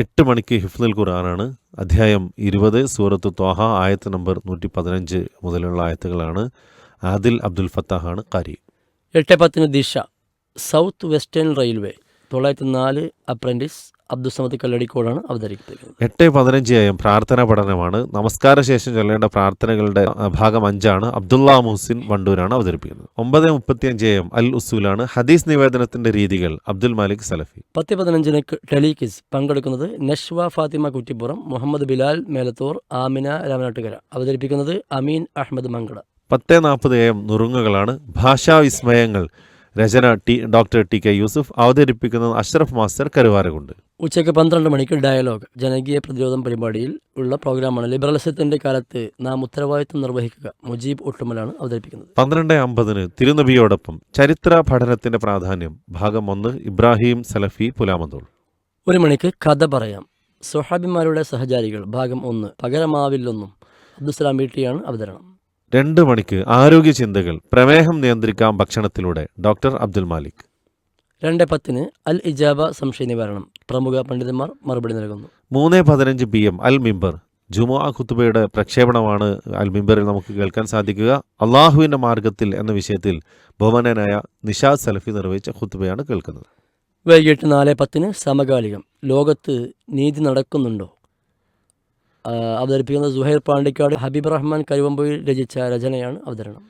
8 മണിക്ക് ഹിഫ്ദുൽ ഖുർആനാണ്. അധ്യായം 20 സൂറത്ത് ത്വാഹ ആയത്ത് നമ്പർ 115 മുതലുള്ള ആയത്തുകളാണ്. ആദിൽ അബ്ദുൽ ഫത്താഹാണ് ഖാരി. 8:10 Disha south western railway 904 apprentice Abdussamad കല്ലടിക്കോടാണ് അവതരിപ്പിക്കുന്നത്. 8:15 AM പ്രാർത്ഥനാ പഠനമാണ്. നമസ്കാര ശേഷം ചൊല്ലേണ്ട പ്രാർത്ഥനകളുടെ ഭാഗം 5 അബ്ദുള്ള മുഹസിൻ വണ്ടൂരാണ് അവതരിപ്പിക്കുന്നത്. 9:35 AM അൽ ഉസൂലാണ്. ഹദീസ് നിവേദനത്തിന്റെ രീതികൾ അബ്ദുൽ മാലിക് സലഫി. 10:15 ടെലികിസ് പങ്കെടുക്കുന്നത് നഷ്വ ഫാത്തിമ കുറ്റിപ്പുറം, മുഹമ്മദ് ബിലാൽ മേലത്തൂർ, ആമിന രാമനാട്ടുകര. അവതരിപ്പിക്കുന്നത് അമീൻ അഹമ്മദ് മങ്കട. 10:40 AM നുറുങ്ങുകളാണ്. ഭാഷാ വിസ്മയങ്ങൾ രചന ഡോക്ടർ ടി കെ യൂസുഫ്. അവതരിപ്പിക്കുന്നത് അഷ്റഫ് മാസ്റ്റർ കരുവാരകുണ്ട്. ഉച്ചയ്ക്ക് 12 മണിക്ക് ഡയലോഗ് ജനകീയ പ്രതിരോധം പരിപാടിയിൽ ഉള്ള പ്രോഗ്രാമാണ്. ലിബറലിസത്തിന്റെ കാലത്ത് നാം ഉത്തരവാദിത്വം നിർവഹിക്കുക. മുജീബ് ഒട്ടുമലാണ് അവതരിപ്പിക്കുന്നത്. 12:50 തിരുനബിയോടൊപ്പം ചരിത്ര പഠനത്തിന്റെ പ്രാധാന്യം ഭാഗം 1 ഇബ്രാഹിം സലഫി പുലാമന്തോൾ. 1 മണിക്ക് കഥ പറയാം. സ്വഹാബിമാരുടെ സഹചാരികൾ ഭാഗം 1 പകരമാവില്ലൊന്നും അബ്ദുസലാം വീട്ടിയാണ് അവതരണം. 2 മണിക്ക് ആരോഗ്യ ചിന്തകൾ പ്രമേഹം നിയന്ത്രിക്കാം ഭക്ഷണത്തിലൂടെ ഡോക്ടർ അബ്ദുൽ മാലിക്. 2:10 അൽ ഇജാബ സംശയ നിവാരണം പ്രമുഖ പണ്ഡിതന്മാർ മറുപടി നൽകുന്നു. 3:15 PM അൽ മിമ്പർ ജുമുഅ ഖുത്ബയുടെ പ്രക്ഷേപണമാണ് അൽ മിമ്പറിൽ നമുക്ക് കേൾക്കാൻ സാധിക്കുക. അള്ളാഹുവിൻ്റെ മാർഗത്തിൽ എന്ന വിഷയത്തിൽ ബഹുമാനനായ നിഷാദ് സലഫി നിർവഹിച്ച ഖുത്ബയാണ് കേൾക്കുന്നത്. വൈകിട്ട് 4:10 സമകാലികം ലോകത്ത് നീതി നടക്കുന്നുണ്ടോ അവതരിപ്പിക്കുന്നത് സുഹൈർ പാണ്ടിക്കാട്, ഹബീബ് റഹ്മാൻ കരുവമ്പൊയിൽ രചിച്ച രചനയാണ് അവതരണം.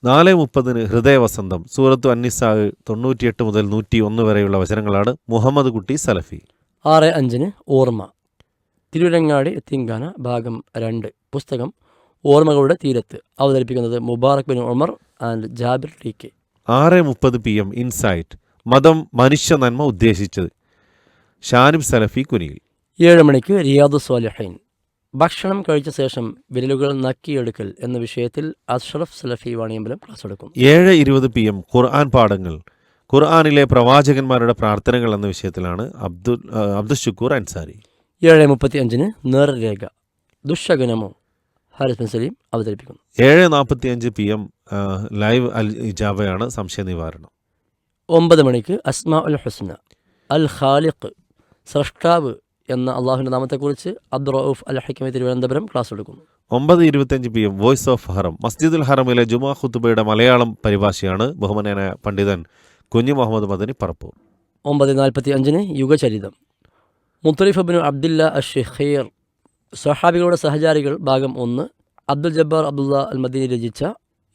4:30 ഹൃദയവസന്തം സൂറത്തു അന്നിസാ 98 മുതൽ 101 വരെയുള്ള വചനങ്ങളാണ്. മുഹമ്മദ് കുട്ടി സലഫി. 6:05 ഓർമ്മ തിരുരങ്ങാടി എത്തിങ്കാന ഭാഗം 2 പുസ്തകം ഓർമ്മകളുടെ തീരത്ത്. അവതരിപ്പിക്കുന്നത് Mubarak bin Umar and Jabir T K. 6:30 PM insight മതം മനുഷ്യ നന്മ ഉദ്ദേശിച്ചത് ഷാനിബ് സലഫി കുനിയിൽ. 7 മണിക്ക് റിയാദു സ്വാലിഹീൻ ഭക്ഷണം കഴിച്ച ശേഷം വിരലുകൾ നക്കിയെടുക്കൽ എന്ന വിഷയത്തിൽ അഷ്റഫ് സലഫി വാണിയമ്പലം ക്ലാസ് എടുക്കും. 7:20 PM ഖുർആൻ പാഠങ്ങൾ ഖുർആനിലെ പ്രവാചകന്മാരുടെ പ്രാർത്ഥനകൾ എന്ന വിഷയത്തിലാണ് അബ്ദുൽ ഷുക്കൂർ അൻസാരി. 7:35 നേർരേഖ ദുഷഗുനമോ ഹാരിസ് ബിൻ സലീം അവതരിപ്പിക്കുന്നു. 7:45 PM ലൈവ് അൽ ഇജാബയാണ് സംശയ നിവാരണം. 9 മണിക്ക് അസ്മാ ഉൽ ഹുസ്ന അൽ ഖാലിഖ് സ്രഷ്ടാവ് എന്ന അള്ളാഹുവിൻ്റെ നാമത്തെക്കുറിച്ച് അബ്ദുർ റഊഫ് അൽ ഹക്കിമി തിരുവനന്തപുരം ക്ലാസ് എടുക്കുന്നു. 9:25 PM വോയിസ് ഓഫ് ഹറം മസ്ജിദുൽ ഹറമിലെ ജുമാ ഖുത്ബയുടെ മലയാളം പരിഭാഷയാണ് ബഹുമാനനായ പണ്ഡിതൻ കുഞ്ഞു മുഹമ്മദ് മദനി പറപ്പൂർ. 9:45 യുഗചരിതം മുത്തലിഫ് ബിൻ അബ്ദുല്ല അഷ്ഖീർ സ്വഹാബികളുടെ സഹചാരികൾ ഭാഗം 1 അബ്ദുൽ ജബ്ബാർ അബ്ദുള്ള അൽ മദീനി രചിച്ച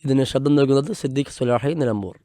ഇതിന് ശബ്ദം നൽകുന്നത് സിദ്ദീഖ് സ്വലാഹി നിലമ്പൂർ.